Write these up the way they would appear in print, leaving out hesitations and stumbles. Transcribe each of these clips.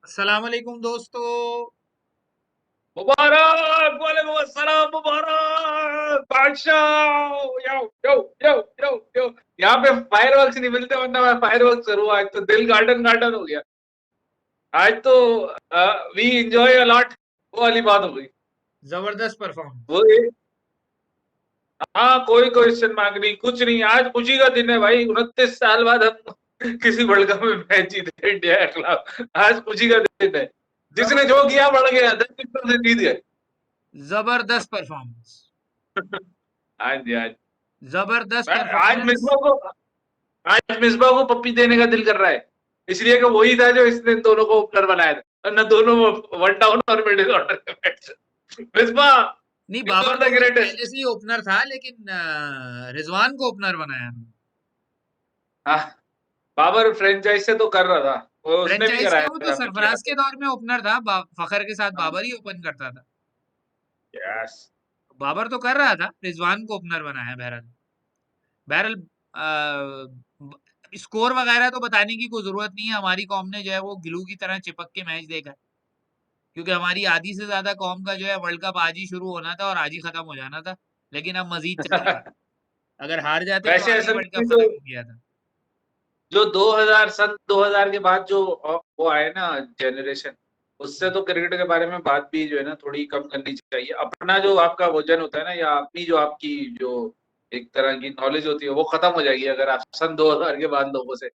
अस्सलाम वालेकुम दोस्तों। मुबारक वालेकुम अस्सलाम मुबारक बादशाह। यो यो यो यो यो यहाँ पे फायरवर्क्स नहीं मिलते, वरना मैं फायरवर्क्स करूँ। आज तो दिल गार्डन गार्डन हो गया। आज तो वी एंजॉय अ लॉट, वो वाली बात हो गई। जबरदस्त परफॉर्मेंस। वो ये हाँ, कोई क्वेश्चन मार्क नहीं, कुछ नहीं। आज खुशी का दिन है भाई, 29 साल बाद हम किसी वर्ल्ड कप में मैच जीते इंडिया के खिलाफ। आज खुशी का दिन है। जिसने जो जबरदस्त किया बढ़ गया, 10 से जीत गए। जबरदस्त परफॉर्मेंस। हाँ जी, हाँ जी। जबरदस्त आज परफॉर्मेंस। मिसबा को पप्पी देने का दिल कर रहा है, इसलिए कि वही था जो इसने दोनों को ओपनर बनाया था, वरना दोनों वन डाउन और मिडिल ऑर्डर के मैच। मिसबा, नहीं, यू बाबर आर तो द पहले ग्रेटेस्ट। से ही ओपनर था, लेकिन रिजवान को ओपनर बनाया। हाँ, बाबर फ्रेंचाइज से तो कर रहा था, वो उसने भी फ्रेंचाइज क्या, कराया वो तो था पिछले सरफराज के आते। दौर में ओपनर था। फखर के साथ हाँ, बाबर ही ओपन करता था। यस। बाबर तो कर रहा था, रिजवान को ओपनर बनाया। बहरहाल बहरहाल स्कोर वगैरह तो बताने की कोई जरूरत नहीं है। हमारी कौम ने जो है वो गिलू की तरह चिपक के मैच देखा है, क्योंकि हमारी आधी से ज्यादा कौम का जो है वर्ल्ड कप आज ही शुरू होना था और आज ही खत्म हो जाना था। लेकिन अब मजीद चल रहा है। अगर हार जाते तो वैसे आज ही असल वर्ल्ड में कप तो खत्म हो गया था। जो 2000 सन 2000 के बाद जो वो आए ना जनरेशन, उससे हम्म, तो क्रिकेट के बारे में बात भी जो है ना थोड़ी कम करनी चाहिए। अपना जो आपका वजन होता है ना, या अपनी जो आपकी जो एक तरह की नॉलेज होती है, वो खत्म हो जाएगी अगर आप सन 2000 के बाद लोगों से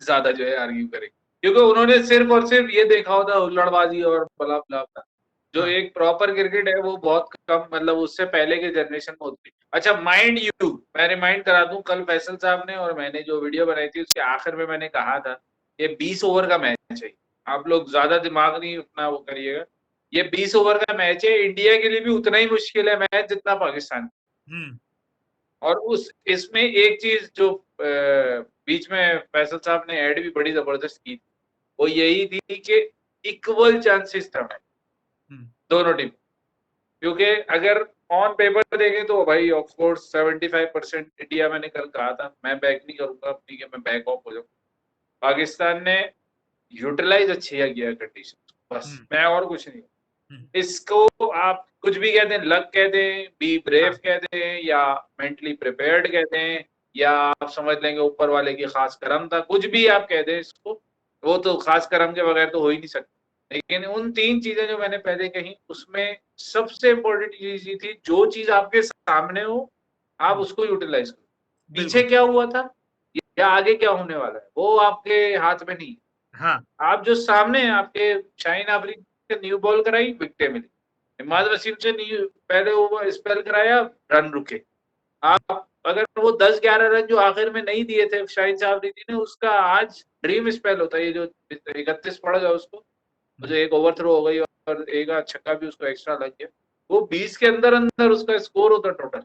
ज्यादा जो है आर्ग्यू करेंगे, क्योंकि उन्होंने सिर्फ और सिर्फ ये देखा होता है हुल्लड़बाजी और बला बला बला। जो हाँ। एक प्रॉपर क्रिकेट है वो बहुत कम, मतलब उससे पहले के जनरेशन में होती है। अच्छा, माइंड यू, मैं रिमाइंड करा दूं, कल फैसल साहब ने और मैंने जो वीडियो बनाई थी उसके आखिर में मैंने कहा था, ये 20 ओवर का मैच है। आप लोग ज्यादा दिमाग नहीं अपना वो करिएगा। ये 20 ओवर का मैच है, इंडिया के लिए भी उतना ही मुश्किल है मैच जितना पाकिस्तान। हम्म। और उस इसमें एक चीज जो बीच में फैसल साहब ने ऐड भी बड़ी जबरदस्त की, वो यही थी कि इक्वल चांसेस था हम्म। दोनों टीम। क्योंकि अगर ऑन पेपर देखें तो भाई ऑफ कोर्स 75% इंडिया, मैंने कल कहा था, मैं बैक नहीं करूंगा अपनी कि मैं बैक ऑफ हो जाऊं। पाकिस्तान ने यूटिलाइज अच्छी किया कंडीशन, बस हम्म। मैं और कुछ नहीं। हम्म। इसको आप कुछ भी कहते हैं, लक कहते हैं, बी ब्रेव हाँ। कहते हैं, या मेंटली प्रिपेयर्ड कहते हैं, या आप समझ लेंगे ऊपर वाले की खास करम था, कुछ भी आप कहते हैं इसको, वो तो खास करम के बगैर तो हो ही नहीं सकता। लेकिन उन तीन चीजें जो मैंने पहले कही, उसमें सबसे इंपॉर्टेंट चीज ये थी, जो चीज आपके सामने हो आप हम्म। उसको यूटिलाइज करो। पीछे बिल्कुल। क्या हुआ था या आगे क्या होने वाला है वो आपके हाथ में नहीं। हाँ। आप जो सामने हैं, आपके शाहीन अफरीदी से न्यू बॉल कराई, विकेटें मिली। इमाद वसीम से न्यू पहले ओवर स्पेल कराया, रन रुके। हम्म। आप अगर वो 10-11 रन जो आखिर में नहीं दिए थे शाहीन शाह अफरीदी ने, उसका आज ड्रीम स्पेल होता है। ये जो 31 पड़ गया उसको, हम्म। जो एक ओवर थ्रो हो गई और एक आध छक्का भी उसको एक्स्ट्रा लग गया, वो 20 के अंदर अंदर उसका स्कोर होता टोटल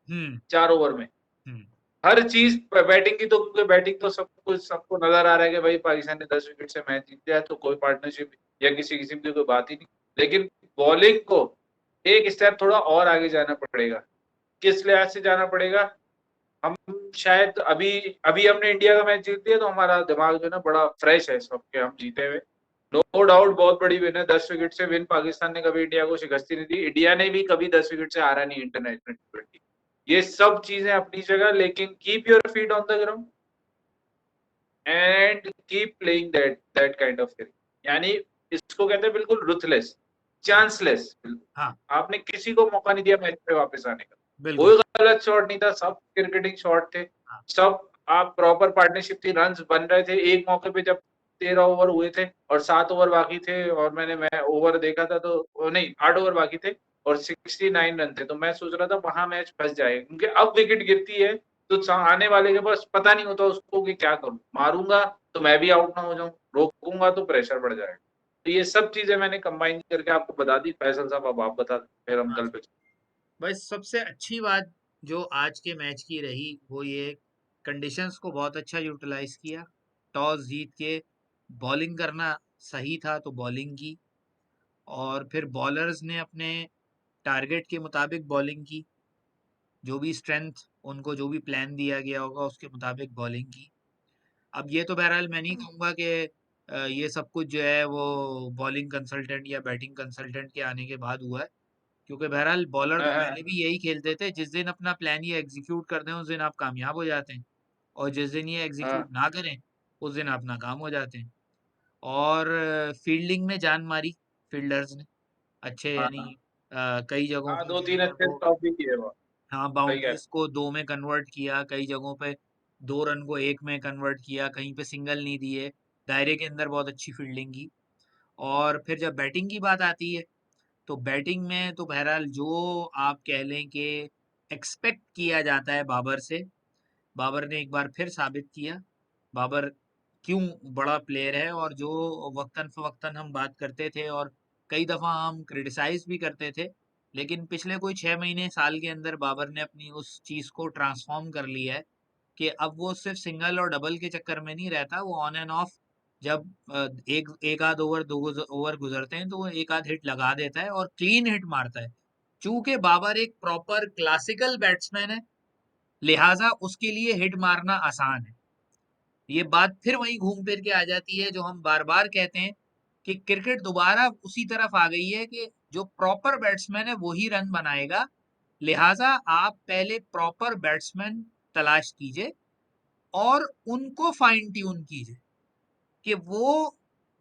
हम्म। 4 ओवर में। हम्म। हर चीज बैटिंग की तो, क्योंकि बैटिंग तो सब कुछ सबको नजर आ रहा है कि भाई पाकिस्तान ने 10 विकेट से मैच जीत लिया, तो कोई पार्टनरशिप या किसी किस्म की कोई बात ही नहीं। लेकिन बॉलिंग को एक स्टेप थोड़ा और आगे जाना पड़ेगा। किस लिहाज से जाना पड़ेगा? हम शायद अभी अभी हमने इंडिया का मैच जीत लिया तो हमारा दिमाग जो है ना बड़ा फ्रेश है सबके, हम जीते हुए। नो डाउट बहुत बड़ी विन है, 10 विकेट से विन। पाकिस्तान ने कभी इंडिया को शिकस्त नहीं दी, इंडिया ने भी कभी 10 विकेट से हारा नहीं इंटरनेशनल टी20। ये सब चीजें अपनी जगह, लेकिन keep your feet on the ground and keep playing that that kind of thing. यानी इसको कहते हैं बिल्कुल रुथलेस, हाँ। चांसलेस। हाँ। आपने किसी को मौका नहीं दिया मैच पे वापस आने का। बिल्कुल। कोई गलत शॉट नहीं था, सब क्रिकेटिंग शॉट थे। हाँ। सब आप प्रॉपर पार्टनरशिप थी, रन बन रहे थे। एक मौके पे जब 13 ओवर हुए थे और 7 ओवर बाकी थे, और मैं ओवर देखा था तो नहीं, 8 ओवर बाकी थे और 69 रन थे, तो मैं सोच रहा था वहां मैच फंस जाएगा, क्योंकि अब विकेट गिरती है तो आने वाले के पास पता नहीं होता उसको कि क्या करूं, मारूंगा तो मैं भी आउट ना हो जाऊं, रोकूंगा तो प्रेशर बढ़ जाएगा। तो ये सब चीजें मैंने कंबाइन करके आपको बता दी। फैसल साहब अब आप बता दें, फिर हम हाँ। कल पे। बस सबसे अच्छी बात जो आज के मैच की रही वो ये, कंडीशंस को बहुत अच्छा यूटिलाइज किया। टॉस जीत के बॉलिंग करना सही था तो बॉलिंग की, और फिर बॉलर्स ने अपने टारगेट के मुताबिक बॉलिंग की। जो भी स्ट्रेंथ उनको, जो भी प्लान दिया गया होगा उसके मुताबिक बॉलिंग की। अब ये तो बहरहाल मैं नहीं कहूँगा कि ये सब कुछ जो है वो बॉलिंग कंसल्टेंट या बैटिंग कंसल्टेंट के आने के बाद हुआ है, क्योंकि बहरहाल बॉलर तो हाँ, पहले हाँ, भी यही खेलते थे, जिस दिन अपना प्लान ये एग्जीक्यूट कर दें उस दिन आप कामयाब हो जाते हैं, और जिस दिन ये हाँ, एग्जीक्यूट ना करें उस दिन आप नाकाम हो जाते हैं। और फील्डिंग में जान मारी फील्डर्स ने, अच्छे हाँ, यानी हाँ, कई जगहों हाँ, पे जो 2-3 है अच्छे वो, स्टॉप भी किए वो, हाँ, सही कह रहे बाउंड्रीज को 2 में कन्वर्ट किया, कई जगहों पे 2 रन को 1 में कन्वर्ट किया, कहीं पे सिंगल नहीं दिए, दायरे के अंदर बहुत अच्छी फील्डिंग की। और फिर जब बैटिंग की बात आती है, तो बैटिंग में तो बहरहाल जो आप कह लें कि एक्सपेक्ट किया जाता है बाबर से, बाबर ने एक बार फिर साबित किया। बाबर क्यों बड़ा प्लेयर है, और जो वक्तन फवक्तन हम बात करते थे और कई दफा हम क्रिटिसाइज भी करते थे, लेकिन पिछले कोई 6 महीने साल के अंदर बाबर ने अपनी उस चीज को ट्रांसफॉर्म कर लिया है कि अब वो सिर्फ सिंगल और डबल के चक्कर में नहीं रहता, वो ऑन एंड ऑफ जब एक एक आध ओवर दो ओवर गुजरते हैं तो वो एक आध हिट लगा देता है और क्लीन हिट मारता है। चूंकि बाबर एक प्रॉपर क्लासिकल बैट्समैन है, लिहाजा उसके लिए हिट मारना आसान है। ये बात फिर वहीं घूम फिर के आ जाती है जो हम बार बार कहते हैं कि क्रिकेट दोबारा उसी तरफ आ गई है कि जो प्रॉपर बैट्समैन है वही रन बनाएगा, लिहाजा आप पहले प्रॉपर बैट्समैन तलाश कीजिए और उनको फाइन ट्यून कीजिए कि वो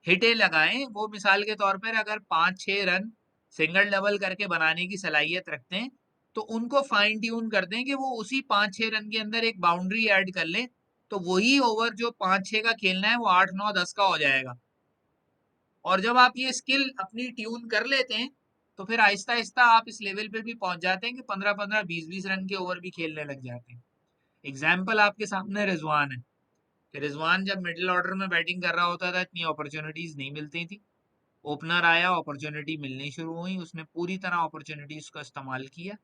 हिटें लगाएं। वो मिसाल के तौर पर अगर 5-6 रन सिंगल डबल करके बनाने की सलाहियत रखते हैं, तो उनको फाइन ट्यून कर दें कि वो उसी 5-6 रन के अंदर एक बाउंड्री ऐड कर लें, तो वही ओवर जो 5-6 का खेलना है वो 8-9-10 का हो जाएगा। और जब आप ये स्किल अपनी ट्यून कर लेते हैं, तो फिर आहिस्ता आहिस्ता आप इस लेवल पे भी पहुंच जाते हैं कि 15-15 20-20 रन के ओवर भी खेलने लग जाते हैं। एग्जाम्पल आपके सामने रिजवान है कि रिजवान जब मिडिल ऑर्डर में बैटिंग कर रहा होता था इतनी अपॉर्चुनिटीज नहीं मिलती थी। ओपनर आया, अपॉर्चुनिटी मिलनी शुरू हुई, उसने पूरी तरह अपॉर्चुनिटीज का इस्तेमाल किया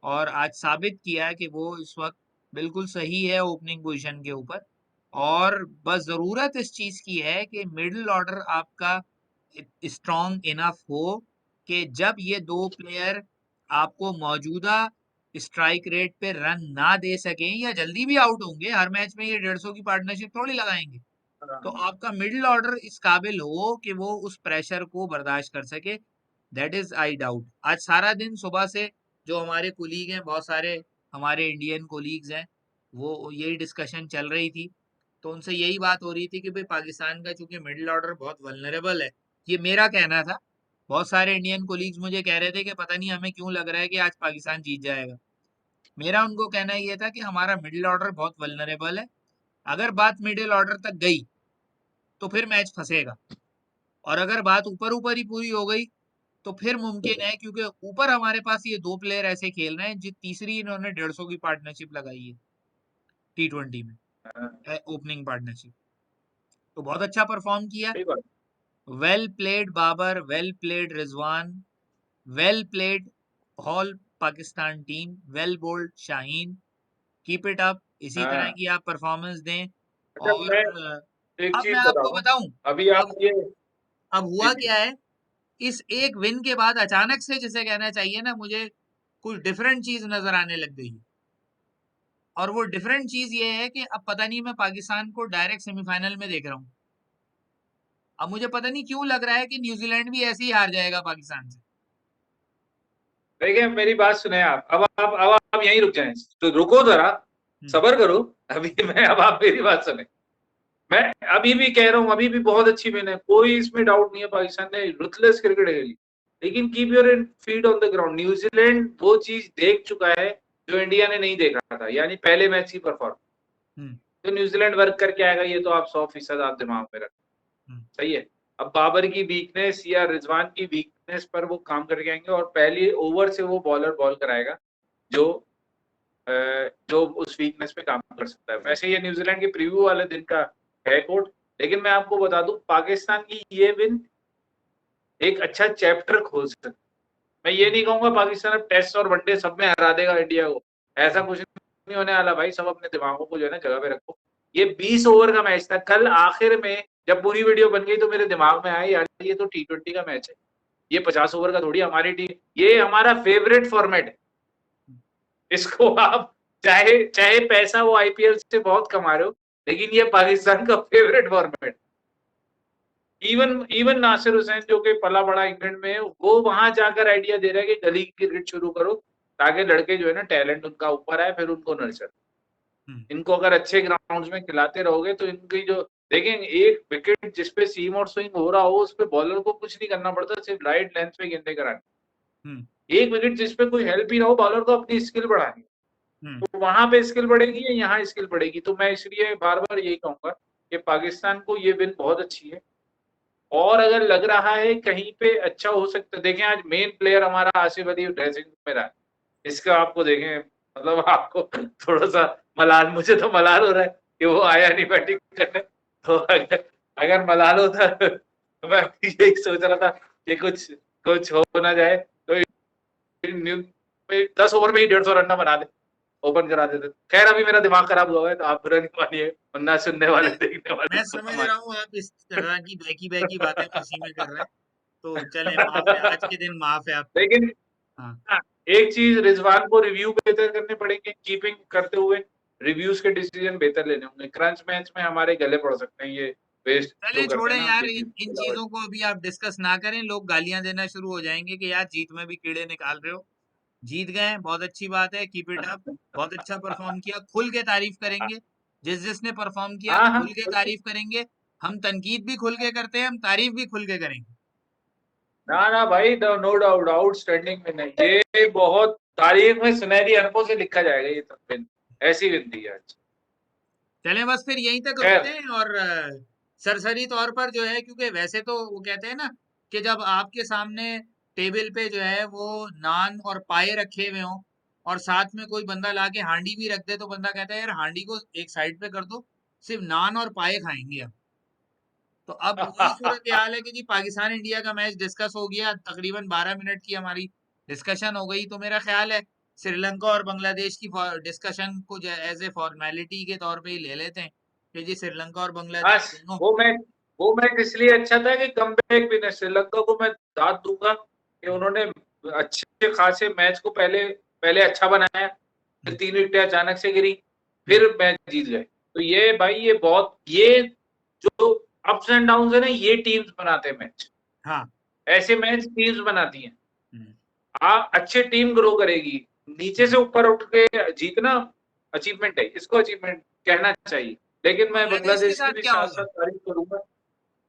और आज साबित किया है कि वो इस वक्त बिल्कुल सही है ओपनिंग पोजीशन के ऊपर। और बस जरूरत इस चीज की है कि मिडिल ऑर्डर आपका स्ट्रांग इनफ हो कि जब ये दो प्लेयर आपको मौजूदा स्ट्राइक रेट पे रन ना दे सकें या जल्दी भी आउट होंगे, हर मैच में ये 150 की पार्टनरशिप थोड़ी लगाएंगे, तो हाँ, आपका मिडिल ऑर्डर इस काबिल हो कि वो उस प्रेशर को बर्दाश्त कर सके। That is I doubt. आज सारा दिन सुबह से जो हमारे कुलीग हैं, बहुत सारे हमारे इंडियन कोलीग्स हैं, वो यही डिस्कशन चल रही थी, तो उनसे यही बात हो रही थी कि भाई पाकिस्तान का चूंकि मिडिल ऑर्डर बहुत वल्नरेबल है, ये मेरा कहना था। बहुत सारे इंडियन कोलीग्स मुझे कह रहे थे कि पता नहीं हमें क्यों लग रहा है कि आज पाकिस्तान जीत जाएगा। मेरा उनको कहना ये था कि हमारा मिडिल ऑर्डर बहुत वल्नरेबल है, अगर बात मिडिल ऑर्डर तक गई तो फिर मैच फंसेगा, और अगर बात ऊपर ऊपर ही पूरी हो गई तो फिर मुमकिन है, क्योंकि ऊपर हमारे पास ये दो प्लेयर ऐसे खेल रहे हैं जो तीसरी इन्होंने 150 की पार्टनरशिप लगाई है T20 में, हाँ, ओपनिंग पार्टनरशिप, तो बहुत अच्छा परफॉर्म किया। सही बात। Well played Babar, well played Rizwan, well played all Pakistan team, well bowled Shaheen, keep it up, इसी तरह हाँ, की आप परफॉर्मेंस दें। अच्छा और मैं एक अब मैं चीज़ आपको बताऊँ, बताऊं, अभी आप अब ये अब जी, हुआ जी। क्या है, इस एक विन के बाद अचानक से जिसे कहना चाहिए ना, मुझे कुछ डिफरेंट चीज नजर आने लग गई है। और वो डिफरेंट चीज ये है कि अब पता नहीं मैं पाकिस्तान को डायरेक्ट सेमीफाइनल में देख रहा हूँ। अब मुझे पता नहीं क्यों लग रहा है कि न्यूजीलैंड भी ऐसे ही हार जाएगा पाकिस्तान से। देखिए मेरी बात सुने आप, अब आप यहीं रुक जाएँ, तो रुको ज़रा, हम्म, सब्र करो, अभी मैं अब आप मेरी बात सुनें। मैं अभी भी कह रहा हूँ, अभी भी बहुत अच्छी विन है, कोई इसमें डाउट नहीं है, पाकिस्तान ने रुथलेस क्रिकेट खेली। लेकिन keep your feet on the ground, New Zealand वो चीज़ देख चुका है, जो इंडिया ने नहीं देखा था, यानी पहले मैच की परफॉर्मेंस। हम्म, तो न्यूजीलैंड वर्क करके आएगा, ये तो आप 100% आप दिमाग में रखें। हम्म, सही है। अब बाबर की वीकनेस या रिजवान की वीकनेस पर वो काम करके आएंगे और पहली ओवर से वो बॉलर बॉल कराएगा जो जो उस वीकनेस पे काम कर सकता है। वैसे ये न्यूजीलैंड के प्रीव्यू वाले दिन का है कोड, लेकिन मैं आपको बता दूं पाकिस्तान की ये विन एक अच्छा चैप्टर खोल सकती है। मैं ये हम्म, नहीं कहूंगा पाकिस्तान अब टेस्ट और वनडे सब में हरा देगा इंडिया को, ऐसा हम्म, कुछ नहीं होने वाला भाई। सब अपने दिमागों को जो है ना जगह पे रखो। ये 20 ओवर का मैच था, कल आखिर में जब पूरी वीडियो बन गई तो मेरे दिमाग में आया यार ये तो T20 का मैच है, ये 50 ओवर का थोड़ी। हमारी टीम, ये हमारा फेवरेट फॉर्मेट है, इसको आप चाहे चाहे पैसा वो आईपीएल से बहुत कमा रहे हो, लेकिन ये पाकिस्तान का favourite format. Even even Nasser Hussain जो कि पला बड़ा इंग्लैंड में है, वो वहां जाकर आइडिया दे रहा है कि गली क्रिकेट शुरू करो ताकि लड़के जो है ना टैलेंट उनका ऊपर आए, फिर उनको नर्चर। इनको अगर अच्छे ग्राउंड्स में खिलाते रहोगे तो इनकी जो देखेंगे एक विकेट जिसपे सीम और स्विंग हो रहा हो उस पे बॉलर को कुछ नहीं करना पड़ता, सिर्फ राइट लेंथ पे गेंदे करानी। एक विकेट जिसपे कोई हेल्प ही ना हो, बॉलर को अपनी स्किल बढ़ानी, तो वहां पे स्किल बढ़ेगी या यहाँ स्किल बढ़ेगी। तो मैं इसलिए बार बार यही कहूंगा कि पाकिस्तान को ये विन बहुत अच्छी है, और अगर लग रहा है कहीं पे अच्छा हो सकता है, देखें आज मेन प्लेयर हमारा आसिफ अली ड्रेसिंग रूम में रहा, इसका आपको देखें मतलब आपको थोड़ा सा मलाल, मुझे तो मलाल हो रहा है कि वो आया नहीं बैटिंग करने। तो अगर मलाल होता तो मैं यही सोच रहा था कि कुछ कुछ हो ना जाए तो 10 ओवर में ही 150 रन ना बना दे, ओपन करा देते। खैर अभी मेरा दिमाग खराब हुआ है तो आप बुरा नहीं मानिए, वरना सुनने वाले देखने वाले मैं तो समझ मान। रहा हूँ आप इस तरह की बहकी बहकी बातें खुशी में कर रहे हैं, तो चले माफ है, आज के दिन माफ है आपको। लेकिन हाँ, हाँ, एक चीज रिजवान को रिव्यू बेहतर करने पड़ेंगे, कीपिंग करते हुए रिव्यूज के डिसीजन बेहतर लेने होंगे। क्रंच मैच में हमारे गले पड़ सकते हैं ये वेस्ट जो चले करते छोड़े हैं ना यार, उनकी टीम। इन चीजों को अभी आप डिस्कस ना करें, लोग गालियां देना शुरू हो जाएंगे कि यार जीत में भी कीड़े निकाल रहे हो। जीत गए, बहुत अच्छी बात है, कीप इट अप। बहुत अच्छा परफॉर्म किया, खुल के तारीफ करेंगे। जिस जिसने परफॉर्म किया हाँ हाँ खुल के तारीफ करेंगे। हम तनकीद भी खुल के करते हैं, हम तारीफ भी खुल के करेंगे। ना ना भाई, नो डाउट आउटस्टैंडिंग में नहीं, ये बहुत तारीख में सुनहरी अरबों से लिखा जाएगा ये सब विन, ऐसी विन थी आज। चलें बस फिर यहीं तक रुकते खैर हैं, और सरसरी तौर पर जो है, क्योंकि वैसे तो वो कहते हैं ना कि जब आपके सामने टेबल पे जो है वो नान और पाए रखे हुए हों, और साथ में कोई बंदा लाके हांडी भी रख दे, तो बंदा कहता है यार हांडी को एक साइड पे कर दो, सिर्फ नान और पाए खाएंगे हम। तो अब वही सूरत हाल है कि जी पाकिस्तान इंडिया का मैच डिस्कस हो गया, तकरीबन 12 मिनट की हमारी डिस्कशन हो गई, तो मेरा ख्याल है श्रीलंका और बांग्लादेश की डिस्कशन को एज ए फॉर्मेलिटी के तौर पे ही ले लेते हैं कि जी श्रीलंका और बांग्लादेश बस दोनों। वो मैच इसलिए अच्छा था कि कमबैक विनर श्रीलंका को मैं दाद दूंगा कि उन्होंने अच्छे खासे मैच को पहले पहले अच्छा बनाया, फिर हम्म, 3 विकेटें अचानक से गिरी, हम्म, फिर मैच जीत गए। तो ये भाई ये बहुत ये जो अप्स एंड डाउन है ना, ये टीम्स बनाते हैं मैच, हाँ, ऐसे मैच टीम्स बनाती हैं। हम्म, आप अच्छी टीम ग्रो करेगी, नीचे से हम्म। ऊपर उठ के जीतना अचीवमेंट है, इसको अचीवमेंट कहना चाहिए। लेकिन मैं बांग्लादेश के बांग्लादेश की साथ भी क्या साथ होगा? साथ तारीफ करूंगा,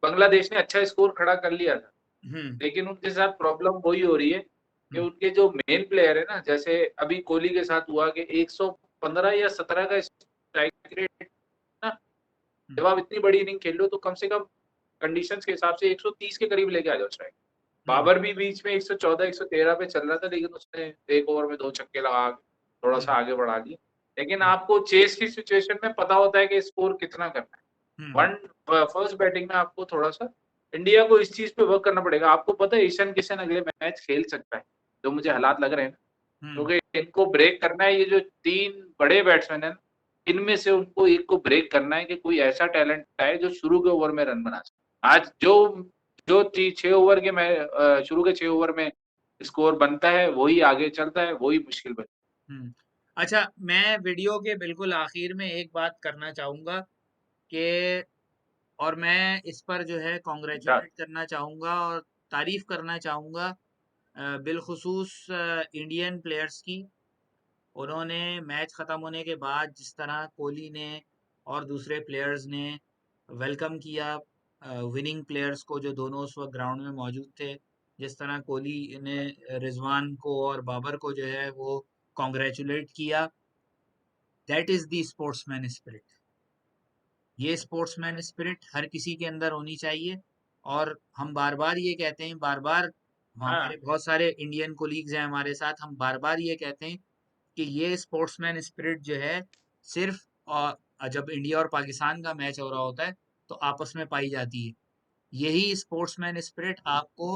बांग्लादेश ने अच्छा स्कोर खड़ा कर लिया था, हम्म, लेकिन उनके साथ प्रॉब्लम वही हो रही है कि हम्म, उनके जो मेन प्लेयर है ना, जैसे अभी कोहली के साथ हुआ कि 115 या 17 का स्ट्राइक रेट ना, हम्म, जब आप इतनी बड़ी इनिंग खेल रहे हो तो कम से कम कंडीशंस के हिसाब से 130 के करीब लेके आ जाओ स्ट्राइक। हम्म, बाबर भी बीच में 114 113 पे चल रहा था, लेकिन उसने एक ओवर में 2 छक्के लगा के थोड़ा सा हम्म, आगे बढ़ा दिए। लेकिन हम्म, आपको चेस की सिचुएशन में पता होता है कि स्कोर कितना करना है। हम्म, वन फर्स्ट बैटिंग में आपको थोड़ा सा इंडिया को इस चीज पे वर्क करना पड़ेगा। आपको पता है ईशान किशन अगले मैच खेल सकता है, जो मुझे हालात लग रहे हैं ना, हम्म। क्योंकि इनको ब्रेक करना है। ये जो 3 बड़े बैट्समैन है, इनमें से उनको एक को ब्रेक करना है कि कोई ऐसा टैलेंट आए जो शुरू के ओवर में रन बना सके। आज जो जो 6 ओवर के शुरू के 6 ओवर में स्कोर बनता है वही आगे चलता है, वही मुश्किल बनता हम्म। अच्छा, मैं वीडियो के बिल्कुल आखिर में एक बात करना चाहूंगा कि, और मैं इस पर जो है है। कॉन्ग्रेचुलेट करना चाहूंगा और तारीफ करना चाहूंगा बिलखुसूस इंडियन प्लेयर्स की। उन्होंने मैच ख़त्म होने के बाद जिस तरह कोहली ने और दूसरे प्लेयर्स ने वेलकम किया विनिंग प्लेयर्स को, जो दोनों उस वक्त ग्राउंड में मौजूद थे, जिस तरह कोहली ने रिजवान को और बाबर को जो है वो कॉन्ग्रेचुलेट किया, that is the sportsman spirit. ये स्पोर्ट्समैन स्पिरिट हर किसी के अंदर होनी चाहिए। और हम बार बार ये कहते हैं, बार बार हाँ हमारे बहुत सारे इंडियन कोलीग्स हैं हमारे साथ, हम बार बार ये कहते हैं कि ये स्पोर्ट्समैन स्पिरिट जो है सिर्फ जब इंडिया और पाकिस्तान का मैच हो रहा होता है तो आपस में पाई जाती है। यही स्पोर्ट्समैन स्पिरिट आपको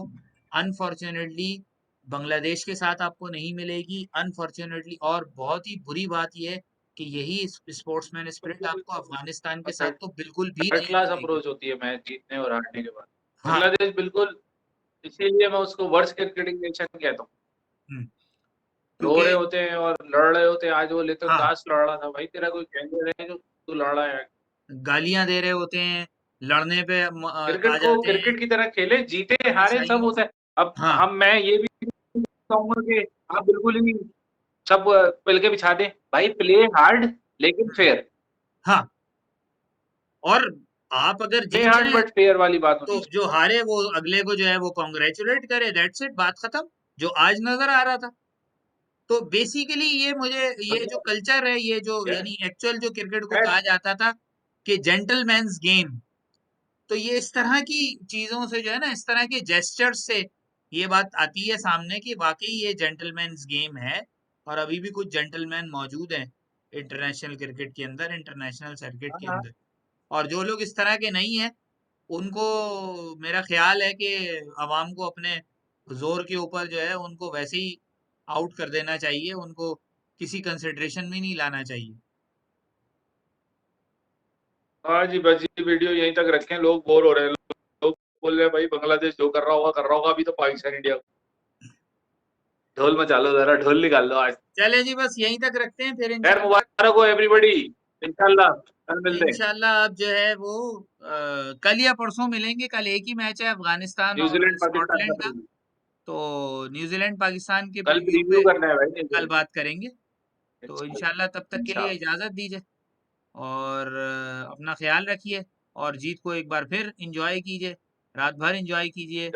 अनफॉर्चुनेटली बांग्लादेश के साथ आपको नहीं मिलेगी, अनफॉर्चुनेटली। और बहुत ही बुरी बात यह है कि यही स्पोर्ट्समैन स्पिरिट आपको अफगानिस्तान के साथ थर्ड तो बिल्कुल भी थर्ड नहीं क्लास मिलेगी। अप्रोच होती है मैच जीतने और हारने के बाद। हाँ। बांग्लादेश बिल्कुल, इसीलिए मैं उसको वर्स्ट क्रिकेटिंग नेशन कहता हूँ। हम्म, रो क्योंकि रहे होते हैं और लड़ रहे होते हैं। आज वो लिटन हाँ, दास लड़ रहा था, भाई तेरा कोई कैंडिडेट है जो तू लड़ रहा है? गालियां दे रहे होते हैं, लड़ने पे आ क्रिकेट को जाते हैं। क्रिकेट की तरह खेले, जीते हारे सही सब होता है। अब हाँ, मैं ये भी कहूँगा कि आप बिल्कुल ही सब मिल के बिछा दें, भाई प्ले हार्ड लेकिन फेयर। हाँ, और आप अगर प्ले जीत हार्ड जाएँ बट फेयर वाली बात तो होनी चाहिए। जो हारे वो अगले को जो है वो कांग्रेचुलेट करे, दैट्स इट, बात खत्म। जो आज नजर आ रहा था। तो बेसिकली ये मुझे ये जो मतलब कल्चर है, ये जो यार यानी एक्चुअल जो क्रिकेट को खैर कहा जाता था कि जेंटलमैन्स गेम, तो ये इस तरह की चीजों से जो है ना, इस तरह के जेस्चर्स से ये बात आती है सामने कि वाकई ये जेंटलमैन्स गेम है। और अभी भी कुछ जेंटलमैन मौजूद हैं इंटरनेशनल क्रिकेट के अंदर, इंटरनेशनल सर्किट हाँ, के हाँ। अंदर। और जो लोग इस तरह के नहीं है, उनको मेरा ख्याल है कि अवाम को अपने जोर के ऊपर जो है उनको वैसे ही आउट कर देना चाहिए, उनको किसी कंसिडरेशन में नहीं लाना चाहिए। हाँ जी, बस ये वीडियो यहीं तक रखें, लोग बोर हो रहे हैं। लोग बोल रहे हैं भाई बांग्लादेश जो कर रहा होगा, अभी तो पाकिस्तान इंडिया ढोल मचा लो, जरा ढोल निकाल लो आज। चले जी, बस यहीं तक रखते हैं फिर खैर इंशाल्लाह। मुबारक हो एवरीबॉडी, इंशाल्लाह कल मिलते हैं। इंशाल्लाह अब जो है वो कल या परसों मिलेंगे। कल एक ही मैच है अफगानिस्तान और न्यूजीलैंड पाकिस्तान का स्कॉटलैंड का। प्रीव्यू, तो न्यूजीलैंड पाकिस्तान के कल प्रीव्यू प्रीव्यू पे करना है भाई कल न्यूजीलैंड। बात करेंगे। तो इंशाल्लाह, इंशाल्लाह तब तक के लिए इंशाल्लाह। इजाजत दीजिए। और अपना ख्याल रखिए। और जीत को एक बार फिर एंजॉय कीजिए, रात भर एंजॉय कीजिए,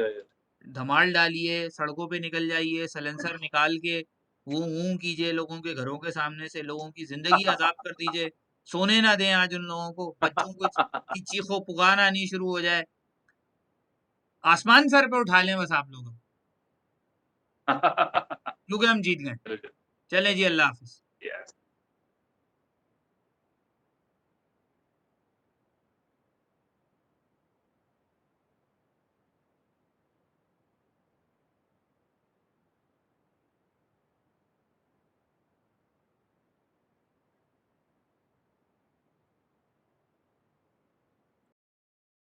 धमाल डालिए, सड़कों पे निकल जाइए, सलेंसर निकाल के वू वू कीजिए लोगों के घरों के सामने से, लोगों की जिंदगी आजाद कर दीजिए। सोने ना दें आज उन लोगों को, बच्चों को की चीखों पुकार आनी शुरू हो जाए, आसमान सर पे उठा लें बस आप लोग, क्योंकि हम जीत गए। चलें जी, अल्लाह हाफिज। Yes.